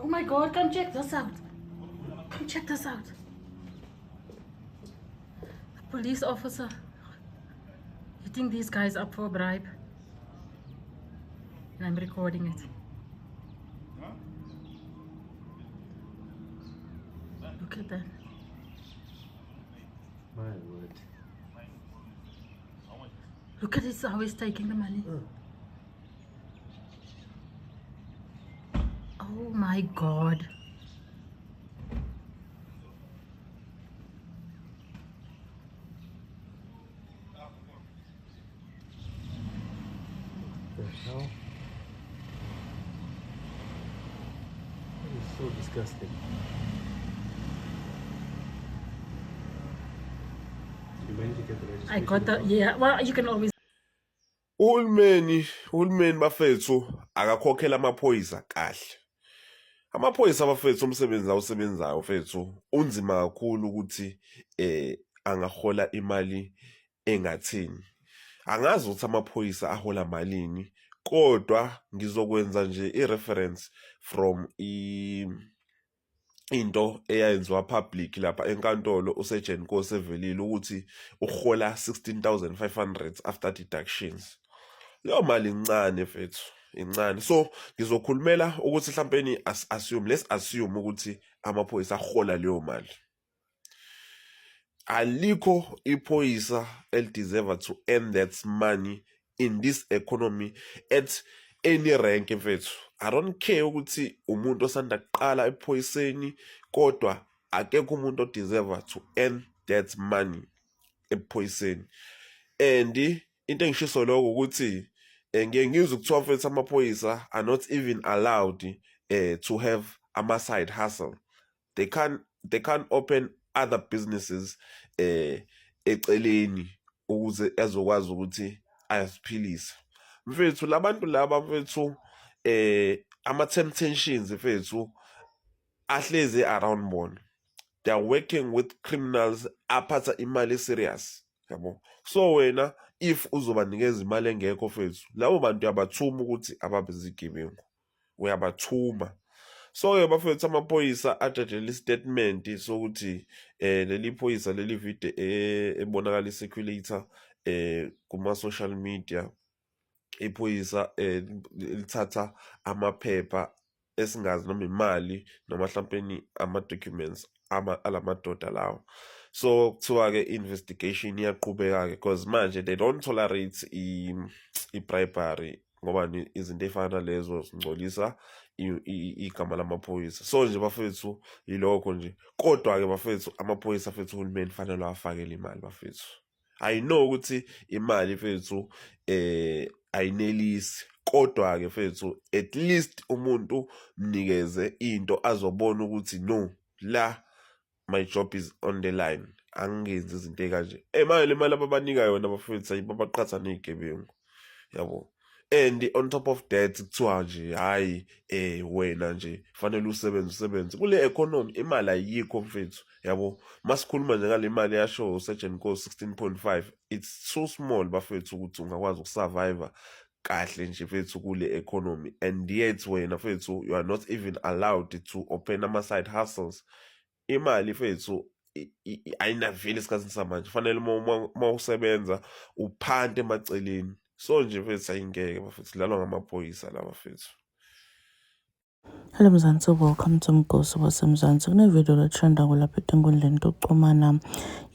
Oh my God, come check this out. Come check this out. A police officer hitting these guys up for a bribe. And I'm recording it. Look at that. My word. Look at this, how he's taking the money. Oh my God. The hell? That is so disgusting. You managed to get the registration? I got the, yeah, well, you can always. Uhulumeni bafethu akakhokhela amaphoyisa kahle. Amaphoyisa bafethu umsebenzi awusebenzayo mfethu unzima kakhulu ukuthi angahola imali engathini. Angazi ukuthi amaphoyisa ahola malini, kodwa ngizokwenza nje i-reference from into eyayenziwa public lapha enkantolo uSergeant Nkosi evelile ukuthi uhola 16,500 after deductions. Leyo mali incane mfethu, incane. So ngizokhulumela ukuthi mhlawumbe let's assume ukuthi amaphoyisa ahola leyo mali. Alikho iphoyisa elideserve to earn that money in this economy at any rank mfethu. I don't care ukuthi umuntu osanda kuqala ephoyiseni, kodwa akekho umuntu odeserve to earn that money ephoyiseni. And into engishiso lokho ukuthi ngeke ngizwe kuthiwa mfethu amaphoyisa are not even allowed to have ama-side hustle. They can't open other businesses eceleni ukuze ezokwazi ukuthi aziphilise. Mfethu labantu laba mfethu ama-temptations mfethu ahlezi around bona. They are working with criminals aphatha imali serious, yabo. So wena if uzobanikeza imali engekho mfethu, labo bantu uyabathuma ukuthi ababe izigebengu, uyabathuma. So bafethu amaphoyisa ajajele statement sokuthi leli phoyisa leli video ebonakala circulator kuma social media, iphoyisa lithatha amaphepha esingazi noma imali noma mhlawumbe ama documents alamadoda lawo. So kuthiwa ke investigation iyaqhubeka ke because manje they don't tolerate i-bribery ngoba izinto efana lezo zingcolisa igama lamaphoyisa. So nje bafethu yilokho nje, kodwa ke bafethu amaphoyisa fethu uhulumeni fanele afakele imali bafethu. I know ukuthi imali mfethu ayinelisi, kodwa ke mfethu at least umuntu mnikeze into azobona ukuthi no, la my job is on the line, angenzi izinto ekanje. Manje le mali ababanika yona bafethu ayibabaqhatha nezigebengu, yabo. And on top of that kuthiwa nje hayi wena nje fanele usebenze kule economy, imali ayikho mfethu, yabo. Masikhuluma nje ngale mali yasho uSergeant Nkosi 16.5, it's so small bafethu ukuthi ungakwazi ukusurvive kahle nje mfethu kule economy. And yet wena mfethu you are not even allowed to open ama-side hustles. Imali mfethu ayinavile esikhathini samanje, fanele uma usebenza uphante emaceleni. So nje mfethu ayingeke bafethu, lalwa ngamaphoyisa laba mfethu. Hello Mzansi, welcome to Mgosi waseMzansi. Kune video letrenda kulapha enkundleni yokuxhumana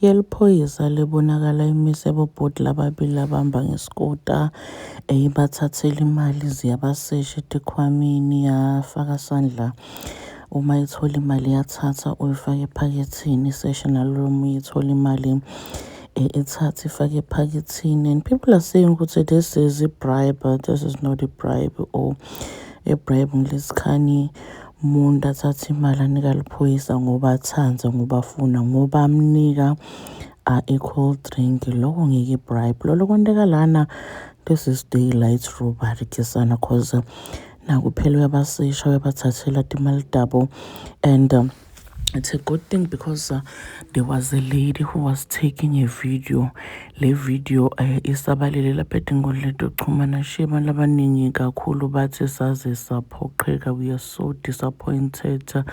yeliphoyisa lebonakala imise abobhodi lababili abahamba ngeskuta ibathathela imali ziyabasesha ekhwamini, yafaka sandla. Uma ithola imali yathatha uyifaka ephakethini, isesha nalo uyithola imali ithatha ifake ephakethini. And people are saying ukuthi this is a bribe, but this is not a bribe or a bribe. Ngilesikhani umuntu athatha imali anika liphoyisa ngoba athanza, ngoba afuna, ngoba amnika a-cold drink. Lokho ngeke bribe, lolo kwenteka lana. This is daylight robbery kisana, cause nakuphela uyabasesha uyabathathela imali dabo. And It's a good thing because there was a lady who was taking a video. Le video isabalele lapha etingoleni tokuxhumana shema labaningi kakhulu bathi saze saphoqeka. We are so disappointed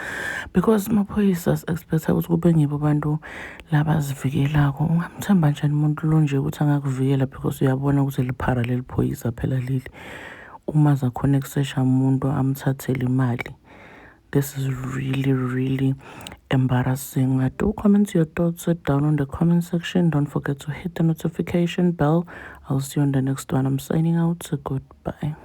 because amaphoyisa expecta ukuthi kube ngibo abantu labazivikelako. Ungamthemba njani umuntu lo nje ukuthi angakuvikela because uyabona ukuthi liphara leli phoyisa phela leli. Uma zakhona ekusesha umuntu amthathele imali. This is really, really embarrassing. Do comment your thoughts down on the comment section. Don't forget to hit the notification bell. I'll see you on the next one. I'm signing out. Goodbye.